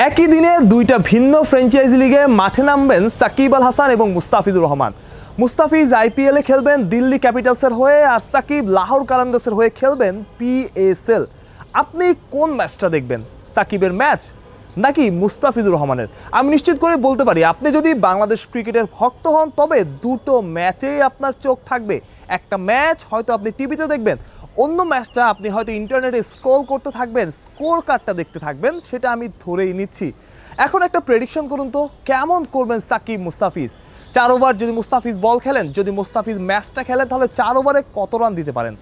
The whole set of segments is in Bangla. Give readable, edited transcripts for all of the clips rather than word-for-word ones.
একই দিনে দুইটা ভিন্ন ফ্র্যাঞ্চাইজি লিগে মাঠে নামবেন সাকিব আল হাসান এবং মুস্তাফিজুর রহমান। মুস্তাফিজ আইপিএলে খেলবেন দিল্লি ক্যাপিটালসের হয়ে, আর সাকিব লাহোর কালান্দার্সের হয়ে খেলবেন পিএসএল। আপনি কোন ম্যাচটা দেখবেন, সাকিবের ম্যাচ নাকি মুস্তাফিজুর রহমানের? আমি নিশ্চিত করে বলতে পারি, আপনি যদি বাংলাদেশ ক্রিকেটের ভক্ত হন তবে দুটো ম্যাচেই আপনার চোখ থাকবে। একটা ম্যাচ হয়তো আপনি টিভিতে দেখবেন, অন্য ম্যাচটা আপনি হয়তো ইন্টারনেটে স্ক্রল করতে থাকবেন, স্কোর কার্ডটা দেখতে থাকবেন, সেটা আমি ধরেই নিচ্ছি। এখন একটা প্রেডিকশন করুন তো, কেমন করবেন সাকিব মুস্তাফিজ? 4 ওভার যদি মুস্তাফিজ বল খেলেন, যদি মুস্তাফিজ ম্যাচটা খেলেন, তাহলে 4 ওভারে কত রান দিতে পারেন?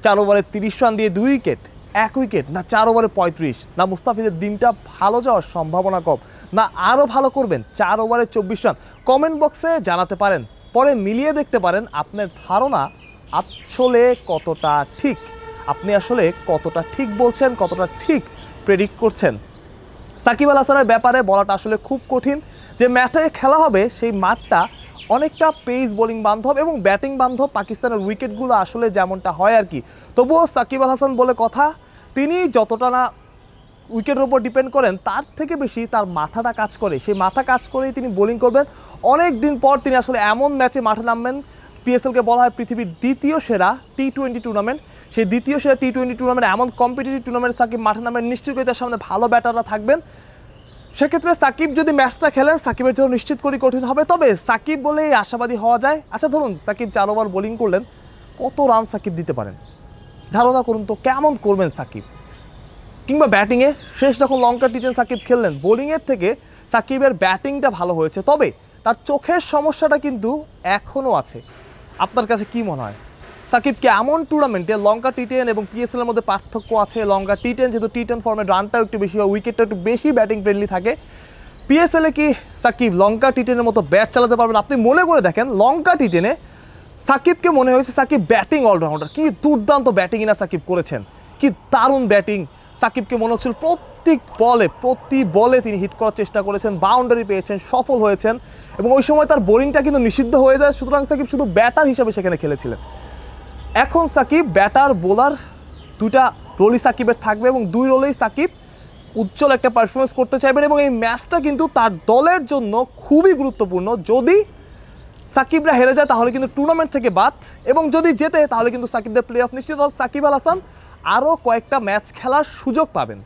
4 ওভারে 30 রান দিয়ে 2 উইকেট, 1 উইকেট, না 4 ওভারে 35? না মুস্তাফিজের দিনটা ভালো যাওয়ার সম্ভাবনা কম, না আরও ভালো করবেন 4 ওভারে 24 রান? কমেন্ট বক্সে জানাতে পারেন, পরে মিলিয়ে দেখতে পারেন আপনার ধারণা আসলে কতটা ঠিক। আপনি আসলে কতটা ঠিক বলছেন, কতটা ঠিক প্রেডিক্ট করছেন। সাকিব আল হাসানের ব্যাপারে বলাটা আসলে খুব কঠিন। যে ম্যাচে খেলা হবে সেই মাঠটা অনেকটা পেস বোলিং বান্ধব এবং ব্যাটিং বান্ধব। পাকিস্তানের উইকেটগুলো আসলে যেমনটা হয় আর কি। তবুও সাকিব আল হাসান বলে কথা, তিনি যতটা না উইকেটের উপর ডিপেন্ড করেন, তার থেকে বেশি তার মাথাটা কাজ করে। সেই মাথা কাজ করেই তিনি বোলিং করবেন। অনেক দিন পর তিনি আসলে এমন ম্যাচে মাঠে নামবেন, পিএসএলকে বলা হয় পৃথিবীর দ্বিতীয় সেরা টি-20 টুর্নামেন্ট। সেই দ্বিতীয় সেরা টি-20 টুর্নামেন্ট, এমন কম্পিটিটিভ টুর্নামেন্ট সাকিব মাঠে নামেন, নিশ্চয়ই তার সামনে ভালো ব্যাটাররা থাকবেন। সেক্ষেত্রে সাকিব যদি ম্যাচটা খেলেন, সাকিবের জন্য নিশ্চিত করে কঠিন হবে। তবে সাকিব বলেই আশাবাদী হওয়া যায়। আচ্ছা ধরুন সাকিব 4 ওভার বোলিং করলেন, কত রান সাকিব দিতে পারেন ধারণা করুন তো, কেমন করবেন সাকিব? কিংবা ব্যাটিংয়ে শেষ যখন লঙ্কা টি10 সাকিব খেললেন, বোলিংয়ের থেকে সাকিবের ব্যাটিংটা ভালো হয়েছে, তবে তার চোখের সমস্যাটা কিন্তু এখনও আছে। আপনার কাছে কি মনে হয়, সাকিবকে এমন টুর্নামেন্টে লঙ্কা টি10 এবং পিএসএলের মধ্যে পার্থক্য আছে? লঙ্কা টি10 যেহেতু টি10 ফর্মের রানটাও একটু বেশি হয়, উইকেটটা একটু বেশি ব্যাটিং ফ্রেন্ডলি থাকে। পিএসএলে কি সাকিব লঙ্কা টি10-এর মতো ব্যাট চালাতে পারবেন? আপনি মনে করে দেখেন, লঙ্কা টি10-এ সাকিবকে মনে হয়েছে সাকিব ব্যাটিং অলরাউন্ডার। কি দুর্দান্ত ব্যাটিংই না সাকিব করেছেন, কি দারুণ ব্যাটিং। সাকিবকে মনে হচ্ছিল প্রতি বলে তিনি হিট করার চেষ্টা করেছেন, বাউন্ডারি পেয়েছেন, সফল হয়েছেন, এবং ওই সময় তার বোলিংটা কিন্তু নিষিদ্ধ হয়ে যায়। সুতরাং সাকিব শুধু ব্যাটার হিসাবে সেখানে খেলেছিলেন। এখন সাকিব ব্যাটার বোলার দুইটা রোলই সাকিবের থাকবে, এবং 2 রোলেই সাকিব উজ্জ্বল একটা পারফরমেন্স করতে চাইবেন। এবং এই ম্যাচটা কিন্তু তার দলের জন্য খুবই গুরুত্বপূর্ণ। যদি সাকিবরা হেরে যায় তাহলে কিন্তু টুর্নামেন্ট থেকে বাদ, এবং যদি জেতে তাহলে কিন্তু সাকিবদের প্লে অফ নিশ্চিত। সাকিব আল হাসান আরও কয়েকটা ম্যাচ খেলার সুযোগ পাবেন।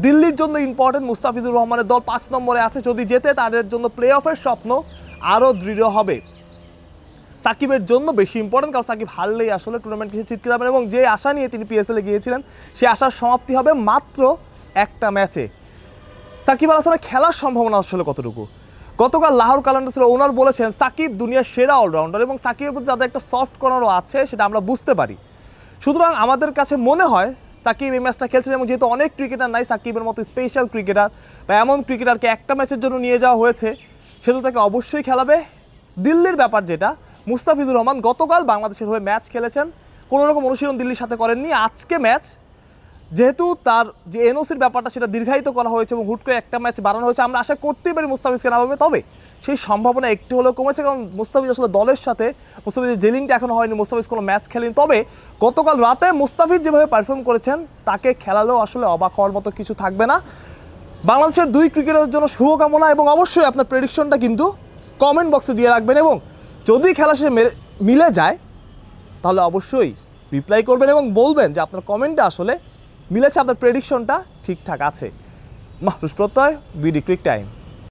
দিল্লির জন্য ইম্পর্টেন্ট, মুস্তাফিজুর রহমানের দল 5 নম্বরে আছে। যদি জেতে তাদের জন্য প্লে অফের স্বপ্ন আরও দৃঢ় হবে। সাকিবের জন্য বেশি ইম্পর্টেন্ট, কারণ সাকিব হারলেই আসলে টুর্নামেন্ট কিছু ছিটকে যাবেন, এবং যে আশা নিয়ে তিনি পিএসএলে গিয়েছিলেন সেই আশার সমাপ্তি হবে মাত্র একটা ম্যাচে। সাকিব আল হাসানের খেলার সম্ভাবনা আসলে কতটুকু? গতকাল লাহোর কালান্দার্সের ওনার বলেছেন সাকিব দুনিয়ার সেরা অলরাউন্ডার, এবং সাকিবের প্রতি তাদের একটা সফট কর্নারও আছে, সেটা আমরা বুঝতে পারি। সুতরাং আমাদের কাছে মনে হয় সাকিব এই ম্যাচটা খেলছেন, এবং যেহেতু অনেক ক্রিকেটার নাই সাকিবের মতো স্পেশাল ক্রিকেটার বা এমন ক্রিকেটারকে একটা ম্যাচের জন্য নিয়ে যাওয়া হয়েছে, সেহেতু তাকে অবশ্যই খেলাবে। দিল্লির ব্যাপার যেটা, মুস্তাফিজুর রহমান গতকাল বাংলাদেশের হয়ে ম্যাচ খেলেছেন, কোনো রকম অনুশীলন দিল্লির সাথে করেননি। আজকে ম্যাচ, যেহেতু তার যে এনওসির ব্যাপারটা সেটা দীর্ঘায়িত করা হয়েছে এবং হুট করে একটা ম্যাচ বাড়ানো হয়েছে, আমরা আশা করতেই পারি মুস্তাফিজকে নামাবে। তবে সেই সম্ভাবনা একটু হলেও কমেছে, কারণ মুস্তাফিজ আসলে দলের সাথে, মুস্তাফিজের জেলিংটা এখনো হয়নি, মুস্তাফিজ কোনো ম্যাচ খেলেনি। তবে গতকাল রাতে মুস্তাফিজ যেভাবে পারফর্ম করেছেন, তাকে খেলালেও আসলে অবাক হওয়ার মতো কিছু থাকবে না। বাংলাদেশের 2 ক্রিকেটারের জন্য শুভকামনা, এবং অবশ্যই আপনার প্রেডিকশনটা কিন্তু কমেন্ট বক্সে দিয়ে রাখবেন, এবং যদি খেলা শেষে মিলে যায় তাহলে অবশ্যই রিপ্লাই করবেন এবং বলবেন যে আপনার কমেন্টটা আসলে মিলেছে, আপনার প্রেডিকশনটা ঠিকঠাক আছে। মাহরুজ প্রত্যয়, বিডি ক্রিক টাইম।